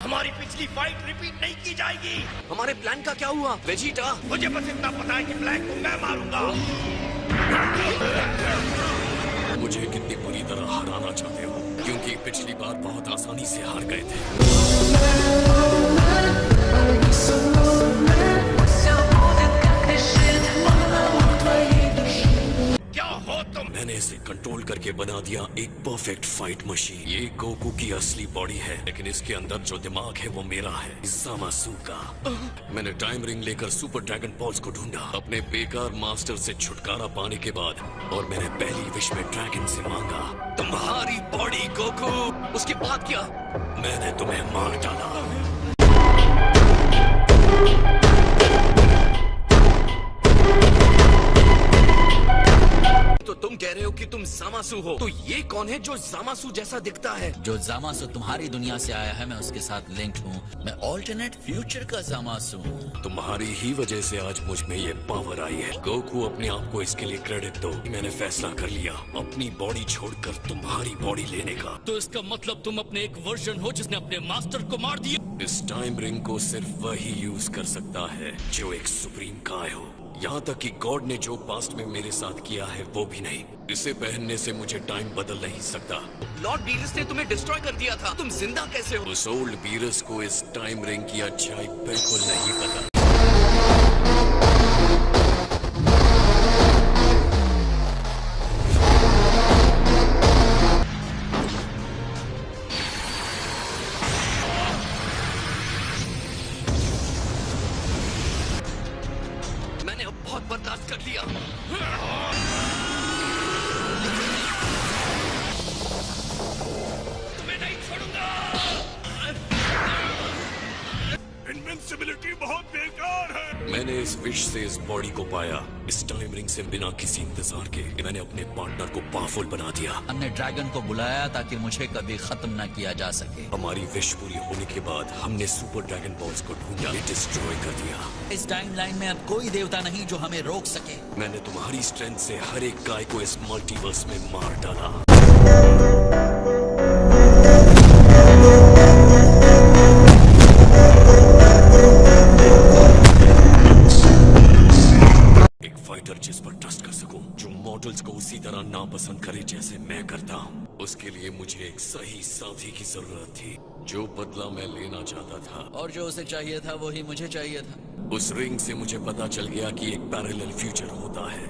हमारी पिछली fight repeat नहीं की जाएगी। हमारे प्लान का क्या हुआ वेजिटा? मुझे बस इतना पता है कि ब्लैक को मैं मारूंगा। मुझे कितनी बुरी तरह हराना चाहते हो? क्योंकि पिछली बार बहुत आसानी से हार गए थे। क्या हो तुम? मैंने इसे कंट्रोल करके बना दिया एक परफेक्ट फाइट मशीन। ये गोकू की असली बॉडी है, लेकिन इसके अंदर जो दिमाग है वो मेरा है, ज़ामासु का। मैंने टाइम रिंग लेकर सुपर ड्रैगन बॉल्स को ढूंढा अपने बेकार मास्टर से छुटकारा पाने के बाद, और मैंने पहली विश में ड्रैगन से मांगा, तुम्हारी बॉडी गोकू। उसके बाद क्या? मैंने तुम्हें मार डाला। तो तुम कह रहे हो कि तुम ज़ामासु हो, तो ये कौन है जो ज़ामासु जैसा दिखता है? जो ज़ामासु तुम्हारी दुनिया से आया है, मैं उसके साथ लिंक्ड हूँ। मैं ऑल्टरनेट फ्यूचर का ज़ामासु हूँ। तुम्हारी ही वजह से आज मुझ में ये पावर आई है। गोकू, अपने आप को इसके लिए क्रेडिट दो। मैंने फैसला कर लिया अपनी बॉडी छोड़कर तुम्हारी बॉडी लेने का। तो इसका मतलब तुम अपने एक वर्जन हो जिसने अपने मास्टर को मार दिया। इस टाइम रिंग को सिर्फ वही यूज कर सकता है जो एक सुप्रीम काय हो। यहाँ तक कि गॉड ने जो पास्ट में मेरे साथ किया है वो भी नहीं। इसे पहनने से मुझे टाइम बदल नहीं सकता। लॉर्ड बीरस ने तुम्हें डिस्ट्रॉय कर दिया था, तुम जिंदा कैसे हो? उस ओल्ड बीरस को इस टाइम रिंग की अच्छाई बिल्कुल नहीं पता। मैंने अब बहुत बर्दाश्त कर लिया। तुम्हें नहीं छोड़ूंगा। इनविंसिबिलिटी बहुत बेकार है। मैंने इस विश से इस बॉडी को पाया, इस टाइम रिंग से बिना किसी इंतजार के। मैंने अपने पार्टनर को पावरफुल बना दिया। हमने ड्रैगन को बुलाया ताकि मुझे कभी खत्म न किया जा सके। हमारी विश पूरी होने के बाद हमने सुपर ड्रैगन बॉल्स को ढूंढा, डिस्ट्रॉय कर दिया। इस टाइमलाइन में अब कोई देवता नहीं जो हमें रोक सके। मैंने तुम्हारी स्ट्रेंथ से हर एक गाय को इस मल्टीवर्स में मार डाला। एक फाइटर जिस पर ट्रस्ट कर सकूं, जो मॉडल्स को उसी तरह नापसंद करे जैसे मैं करता हूं। उसके लिए मुझे एक सही साथी की जरूरत थी, जो बदला मैं लेना चाहता था। और जो उसे चाहिए था वही मुझे चाहिए था। उस रिंग से मुझे पता चल गया कि एक पैरेलल फ्यूचर होता है।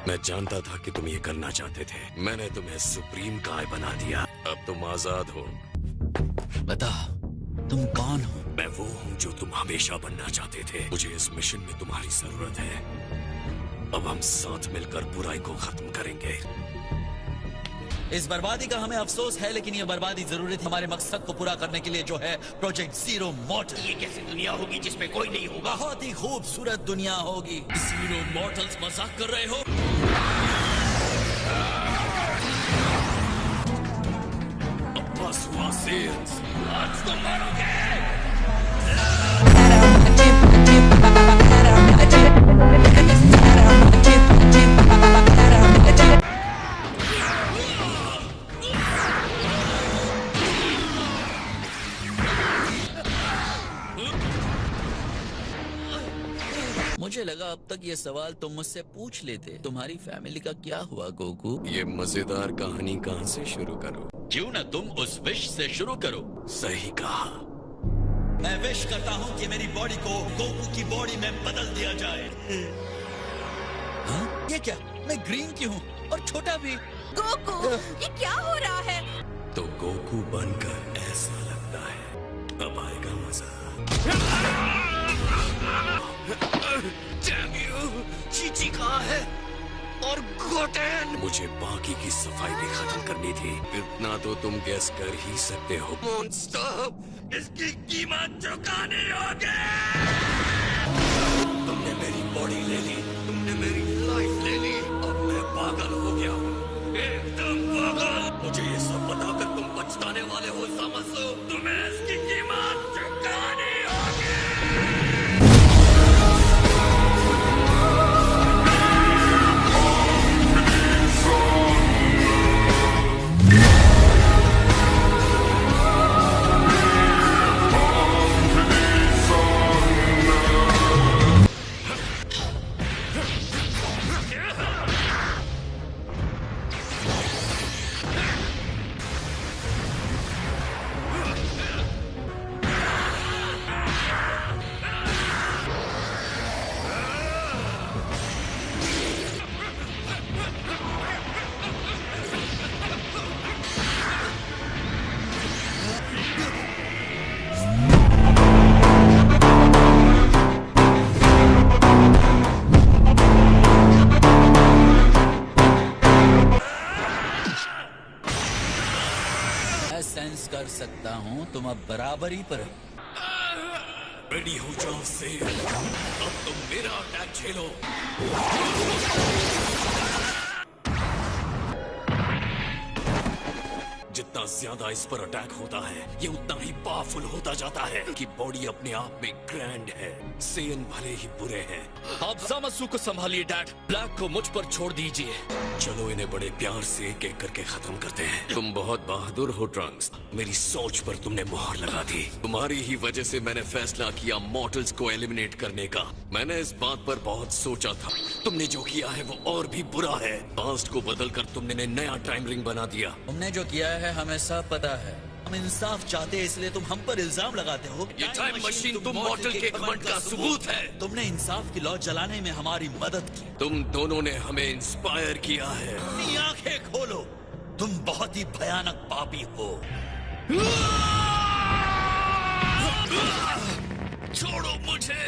मैं जानता था कि तुम ये करना चाहते थे। मैंने तुम्हें सुप्रीम काय बना दिया। अब तुम आजाद हो। बता, तुम कौन हो? मैं वो हूँ जो तुम हमेशा बनना चाहते थे। मुझे इस मिशन में तुम्हारी जरूरत है। अब हम साथ मिलकर बुराई को खत्म करेंगे। इस बर्बादी का हमें अफसोस है, लेकिन ये बर्बादी जरूरी थी हमारे मकसद को पूरा करने के लिए, जो है प्रोजेक्ट जीरो मॉर्टल। ये कैसी दुनिया होगी जिसमें कोई नहीं होगा? बहुत ही खूबसूरत दुनिया होगी। जीरो मॉर्टल्स मजाक कर रहे हो? अब बस हुआ सेल्स। आज तुम मरोगे। मुझे लगा अब तक ये सवाल तुम मुझसे पूछ लेते। तुम्हारी फैमिली का क्या हुआ गोकू? ये मजेदार कहानी कहाँ से शुरू करूँ? क्यों न तुम उस विश से शुरू करो। सही कहा। मैं विश करता हूँ कि मेरी बॉडी को गोकू की बॉडी में बदल दिया जाए। हाँ? ये क्या? मैं ग्रीन क्यों हूँ और छोटा भी? गोकू, ये क्या हो रहा है? तो गोकू बनकर ऐसा लगता है। अब आएगा मजा। Damn you! चीची कहाँ है? और गोटेन! मुझे बाकी की सफाई भी खत्म करनी थी। इतना तो तुम गैस कर ही सकते हो। मॉन्स्टर, इसकी कीमत चुकानी होगी। तुमने मेरी बॉडी ले ली, तुमने मेरी लाइफ ले ली। अब मैं पागल हो गया हूँ, एकदम पागल। मुझे ये सब बताकर तुम पछताने वाले हो ज़ामासु। तुम्हें इसकी कीमत चुकानी होगी। सकता हूँ तुम अब बराबरी पर हो। रेडी हो जाओ से, अब तुम मेरा अटैक झेलो। जितना ज्यादा इस पर अटैक होता है, ये उतना ही पावरफुल होता जाता है कि बॉडी अपने आप में ग्रैंड है। सेयन भले ही बुरे हैं। आप ज़ामासु को संभालिए डैड, ब्लैक को मुझ पर छोड़ दीजिए। चलो इन्हें बड़े प्यार से एक एक करके खत्म करते हैं। तुम बहुत बहादुर हो ट्रंक्स, मेरी सोच पर तुमने मोहर लगा दी। तुम्हारी ही वजह से मैंने फैसला किया मॉर्टल्स को एलिमिनेट करने का। मैंने इस बात पर बहुत सोचा था। तुमने जो किया है वो और भी बुरा है। पास्ट को बदलकर तुमने नया टाइम रिंग बना दिया। तुमने जो किया है हमें सब पता है। हम इंसाफ चाहते हैं इसलिए तुम हम पर इल्जाम लगाते हो। ये टाइम मशीन तुम मॉर्टल के घमंड का सबूत है। तुमने इंसाफ की लौ जलाने में हमारी मदद की। तुम दोनों ने हमें इंस्पायर किया है। अपनी आंखें खोलो, तुम बहुत ही भयानक पापी हो। छोड़ो मुझे।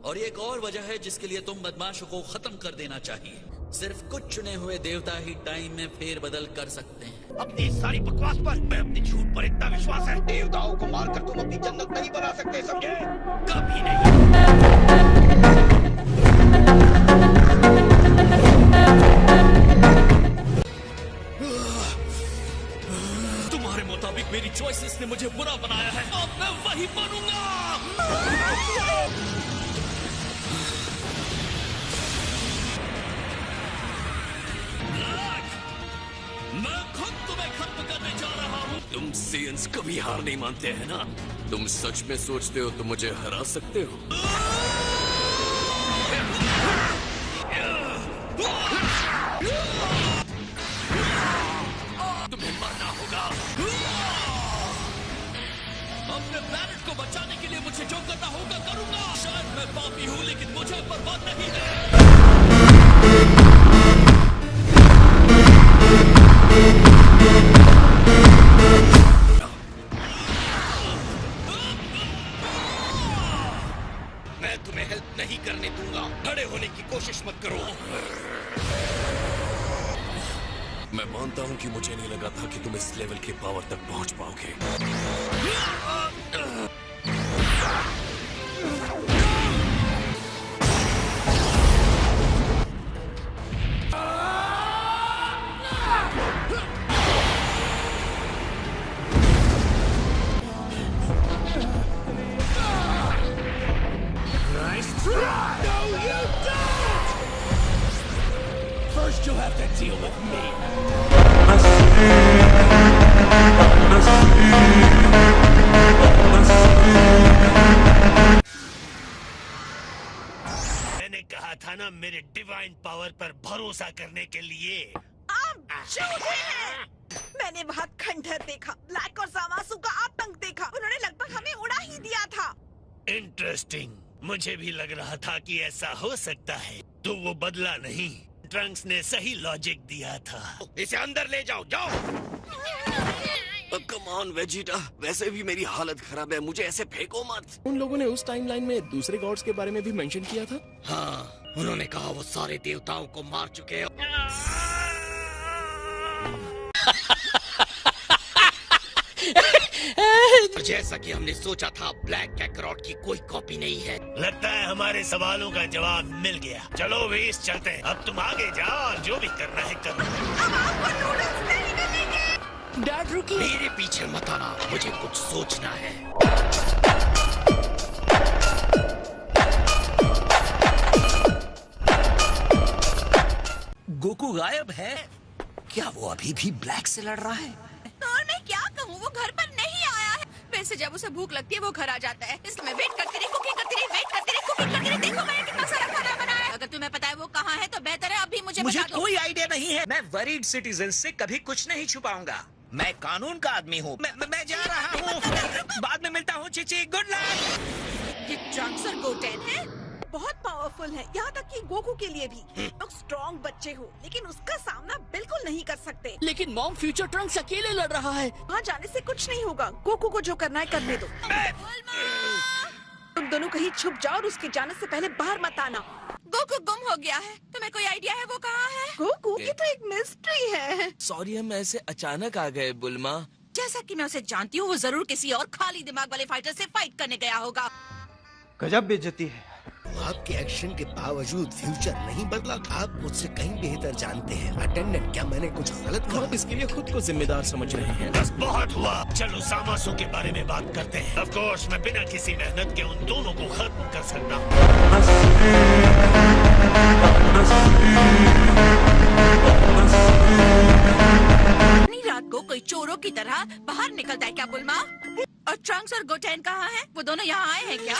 और एक और वजह है जिसके लिए तुम बदमाशों को खत्म कर देना चाहिए। सिर्फ कुछ चुने हुए देवता ही टाइम में फेरबदल कर सकते हैं। अपनी सारी बकवास पर मैं अपनी झूठ पर इतना विश्वास है। देवताओं को मारकर तुम अपनी जन्नत नहीं बना सकते, समझे? कभी नहीं। तुम्हारे मुताबिक मेरी चॉइसेस ने मुझे बुरा बनाया है, अब मैं वही बनूंगा। मैं खुद तुम्हें खत्म करने जा रहा हूँ। तुम सेयंस कभी हार नहीं मानते हैं ना? तुम सच में सोचते हो तुम मुझे हरा सकते हो? तुम्हें मरना होगा। अपने प्लैनेट को बचाने के लिए मुझे जो करना होगा करूंगा। शायद मैं पापी हूँ लेकिन मुझे बर्बाद नहीं है। मैं तुम्हें हेल्प नहीं करने दूंगा। खड़े होने की कोशिश मत करो। मैं मानता हूँ कि मुझे नहीं लगा था कि तुम इस लेवल के पावर तक पहुँच पाओगे। First you'll have to deal with me. मैंने कहा था ना मेरे डिवाइन पावर पर भरोसा करने के लिए। आप झूठे हैं। मैंने बहुत खंडहर देखा, ब्लैक और ज़ामासु का आतंक देखा। उन्होंने लगभग हमें उड़ा ही दिया था। इंटरेस्टिंग। मुझे भी लग रहा था कि ऐसा हो सकता है, तो वो बदला नहीं। ट्रंक्स ने सही लॉजिक दिया था। इसे अंदर ले जाओ, जाओ। कम ऑन वेजिटा, वैसे भी मेरी हालत खराब है, मुझे ऐसे फेंको मत। उन लोगों ने उस टाइमलाइन में दूसरे गॉड्स के बारे में भी मेंशन किया था। हाँ, उन्होंने कहा वो सारे देवताओं को मार चुके हैं। जैसा कि हमने सोचा था, ब्लैक कैकरॉट की कोई कॉपी नहीं है। लगता है हमारे सवालों का जवाब मिल गया। चलो वेस चलते हैं। अब तुम आगे जाओ और जो भी करना है करो। अब आपको नूडल्स नहीं मिलेंगे। डैड रुकिए। मेरे पीछे मत आना, मुझे कुछ सोचना है। गोकू गायब है क्या? वो अभी भी ब्लैक से लड़ रहा है? और मैं क्या कहूँ, वो घर पर नहीं आया है। वैसे जब उसे भूख लगती है वो घर आ जाता है। इसलिए मैं वेट करती रही, कुकिंग करती रही, वेट करती रही, कुकिंग करती रही। देखो मैंने कितना सारा खाना बनाया है। अगर तुम्हें पता है वो कहाँ है तो बेहतर है अभी मुझे मुझे बता दो। कोई आइडिया नहीं है। मैं वरीड सिटीजन से कभी कुछ नहीं छुपाऊंगा। मैं कानून का आदमी हूँ। मैं जा रहा हूँ। बाद में मिलता हूँ, चिची। Good luck. ये ट्रंक्स और गोटेन है। बहुत पावरफुल है, यहाँ तक कि गोकू के लिए भी। लोग स्ट्रॉन्ग बच्चे हो, लेकिन उसका सामना बिल्कुल नहीं कर सकते। लेकिन मॉम फ्यूचर ट्रंक्स अकेले लड़ रहा है। वहाँ जाने से कुछ नहीं होगा, गोकू को जो करना है करने दो। तुम दोनों कहीं छुप जाओ और उसके जाने से पहले बाहर मत आना। गोकू गुम हो गया है। तुम्हें कोई आइडिया है वो कहाँ है? गोकू, ये तो एक मिस्ट्री है। सॉरी हम ऐसे अचानक आ गए बुल्मा। जैसा कि मैं उसे जानती हूँ, वो जरूर किसी और खाली दिमाग वाले फाइटर से फाइट करने गया होगा। गजब बेइज्जती है। आपके एक्शन के बावजूद फ्यूचर नहीं बदला। आप मुझसे कहीं बेहतर जानते हैं। अटेंडेंट, क्या मैंने कुछ गलत कहा? आप इसके लिए खुद को जिम्मेदार समझ रहे हैं। बस बहुत हुआ। चलो सामासू के बारे में बात करते हैं। ऑफ कोर्स मैं बिना किसी मेहनत के उन दोनों को खत्म कर सकता हूँ। अपनी रात को कोई चोरों की तरह बाहर निकलता है क्या बुल्मा? और ट्रंक्स और गोटेन कहाँ हैं? वो दोनों यहाँ आए हैं क्या?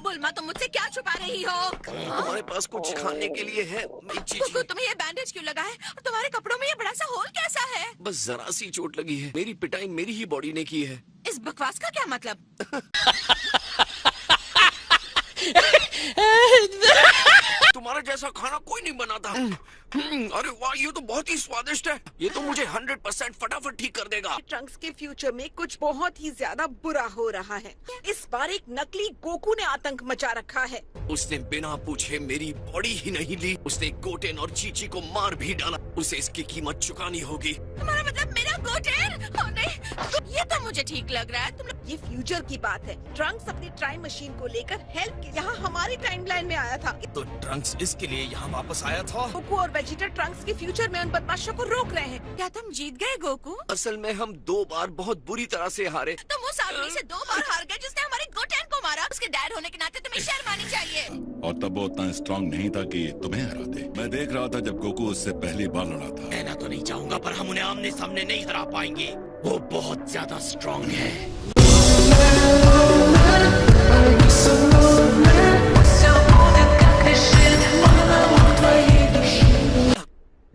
बुल्मा, तुम मुझसे क्या छुपा रही हो? तुम्हारे पास कुछ खाने के लिए है? कुकू, तुम्हें ये बैंडेज क्यों लगा है? और तुम्हारे कपड़ों में ये बड़ा सा होल कैसा है? बस जरा सी चोट लगी है। मेरी पिटाई मेरी ही बॉडी ने की है। इस बकवास का क्या मतलब? तुम्हारा जैसा खाना कोई नहीं बनाता। अरे वाह, ये तो बहुत ही स्वादिष्ट है। ये तो मुझे 100% फटाफट ठीक कर देगा। ट्रंक्स के फ्यूचर में कुछ बहुत ही ज्यादा बुरा हो रहा है। इस बार एक नकली गोकू ने आतंक मचा रखा है। उसने बिना पूछे मेरी बॉडी ही नहीं ली। उसने गोटेन और चीची को मार भी डाला। उसे इसकी कीमत चुकानी होगी। तुम्हारा मतलब मेरा गोटेन? ओ नहीं, ये तो मुझे ठीक लग रहा है। तुम लोग ये फ्यूचर की बात है। ट्रंक्स अपनी टाइम मशीन को लेकर हेल्प के यहाँ हमारी टाइमलाइन में आया था। तो ट्रंक्स इसके लिए यहाँ वापस आया था। गोकू और वेजिटा ट्रंक्स के फ्यूचर में उन बदमाशों को रोक रहे हैं। क्या तुम जीत गए गोकू? असल में हम 2 बार बहुत बुरी तरह से हारे। तुम उस आदमी से 2 बार हार गए जिसने हमारे गोटेन को मारा। उसके डैड होने के नाते तुम्हें शर्म आनी चाहिए। और तब वो उतना स्ट्रांग नहीं था कि तुम्हें हरा दे। मैं देख रहा था जब गोकू उससे पहली बार लड़ा था। कहना तो नहीं चाहूंगा, पर हम उन्हें आमने सामने नहीं हरा पाएंगे। वो बहुत ज्यादा स्ट्रांग है।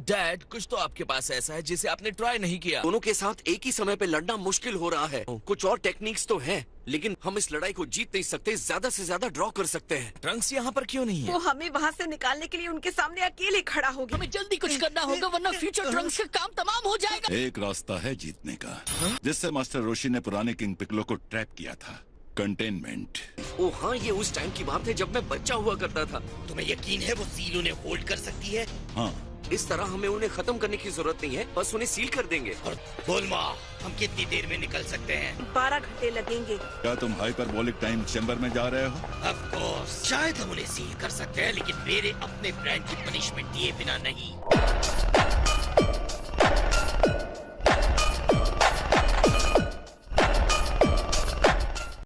डैड, कुछ तो आपके पास ऐसा है जिसे आपने ट्राई नहीं किया। दोनों के साथ एक ही समय पे लड़ना मुश्किल हो रहा है। कुछ और टेक्निक्स तो हैं, लेकिन हम इस लड़ाई को जीत नहीं सकते। ज्यादा से ज्यादा ड्रॉ कर सकते हैं। ट्रंक्स यहाँ पर क्यों नहीं है? वो हमें वहाँ से निकालने के लिए उनके सामने अकेले खड़ा हो गया। हमें जल्दी कुछ करना होगा, वरना फ्यूचर ट्रंक्स का काम तमाम हो जाएगा। एक रास्ता है जीतने का, जिससे मास्टर रोशी ने पुराने किंग पिकलो को ट्रैप किया था। कंटेनमेंट। ओ हाँ, ये उस टाइम की बात है जब मैं बच्चा हुआ करता था। तुम्हें यकीन है वो सील उन्हें होल्ड कर सकती है? हाँ, इस तरह हमें उन्हें खत्म करने की जरूरत नहीं है, बस उन्हें सील कर देंगे। और बुल्मा, हम कितनी देर में निकल सकते हैं? 12 घंटे लगेंगे। क्या तुम हाइपरबोलिक टाइम चैम्बर में जा रहे हो? ऑफ कोर्स, शायद हम उन्हें सील कर सकते हैं, लेकिन मेरे अपने फ्रेंड की पनिशमेंट दिए बिना नहीं।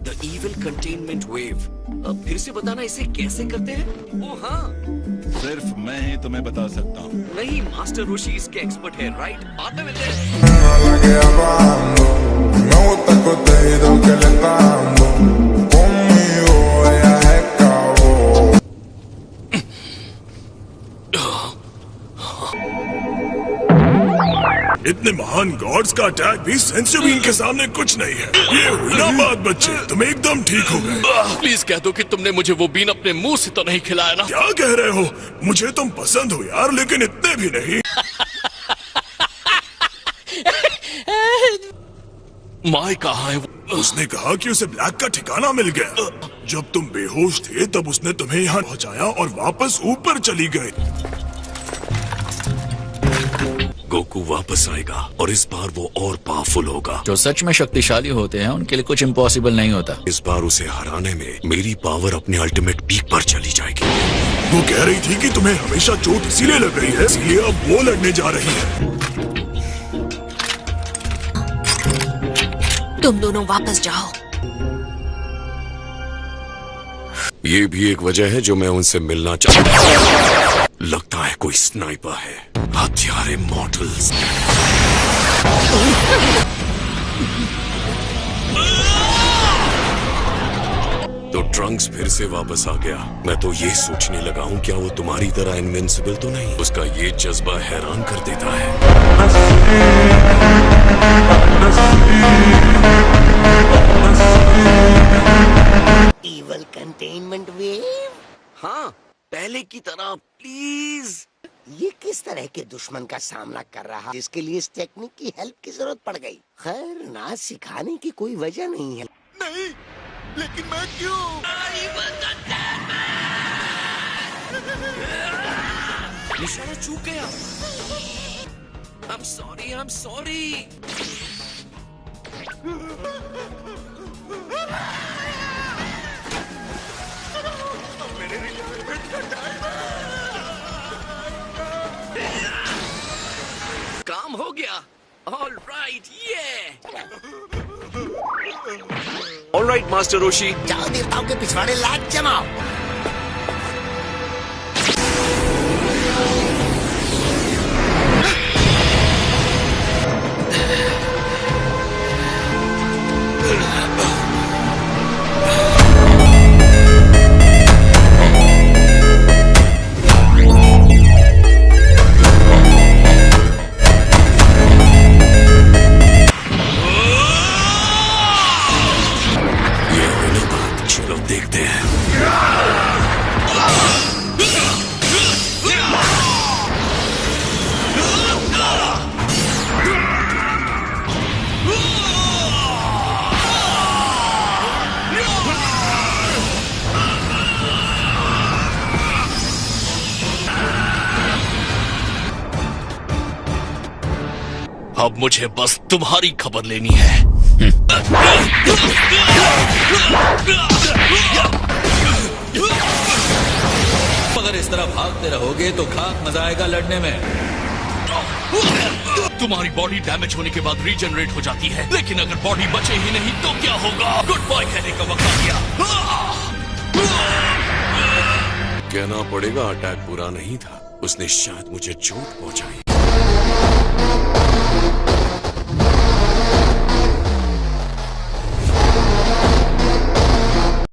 The evil containment wave. अब फिर से बताना इसे कैसे करते हैं? ओ हाँ, सिर्फ मैं ही तुम्हें बता सकता हूँ। नहीं, मास्टर रोशी इसके एक्सपर्ट है, राइट? बाद में मिलते हैं। इतने महान गॉड्स का अटैक भी सेंसिबीन के सामने कुछ नहीं है। ये हुई ना बात बच्चे, तुम एकदम ठीक हो गए। प्लीज कह दो कि तुमने मुझे वो बीन अपने मुंह से तो नहीं खिलाया ना? क्या कह रहे हो? मुझे तुम पसंद हो यार, लेकिन इतने भी नहीं। माय कहाँ है? उसने कहा कि उसे ब्लैक का ठिकाना मिल गया। जब तुम बेहोश थे तब उसने तुम्हें यहाँ पहुँचाया और वापस ऊपर चली गई। गोकू वापस आएगा और इस बार वो और पावरफुल होगा। जो सच में शक्तिशाली होते हैं उनके लिए कुछ इम्पॉसिबल नहीं होता। इस बार उसे हराने में मेरी पावर अपने अल्टीमेट पीक पर चली जाएगी। वो कह रही थी कि तुम्हें हमेशा चोट इसीलिए लग रही है, इसलिए अब वो लड़ने जा रही है। तुम दोनों वापस जाओ। ये भी एक वजह है जो मैं उनसे मिलना चाहता हूँ। लगता है कोई स्नाइपर है। हथियारे मॉडल्स। तो ट्रंक्स फिर से वापस आ गया। मैं तो ये सोचने लगा हूँ क्या वो तुम्हारी तरह इनविंसिबल तो नहीं? उसका ये जज्बा हैरान कर देता है। हाँ, पहले की तरह प्लीज। ये किस तरह के दुश्मन का सामना कर रहा जिसके लिए इस टेक्निक की हेल्प की जरूरत पड़ गई? खैर, ना सिखाने की कोई वजह नहीं है। नहीं, लेकिन मैं क्यों? निशाना चूक गया। I'm sorry. काम हो गया। All right, All right, master Roshi. जाओ देवताओं के पिछवाड़े लात जमाओ। चलो देखते हैं। अब मुझे बस तुम्हारी खबर लेनी है। अगर इस तरह भागते रहोगे तो खाक मजा आएगा लड़ने में। तुम्हारी बॉडी डैमेज होने के बाद रीजनरेट हो जाती है, लेकिन अगर बॉडी बचे ही नहीं तो क्या होगा? गुड बाय कहने का वक्त आ गया। कहना पड़ेगा अटैक बुरा नहीं था, उसने शायद मुझे चोट पहुंचाई।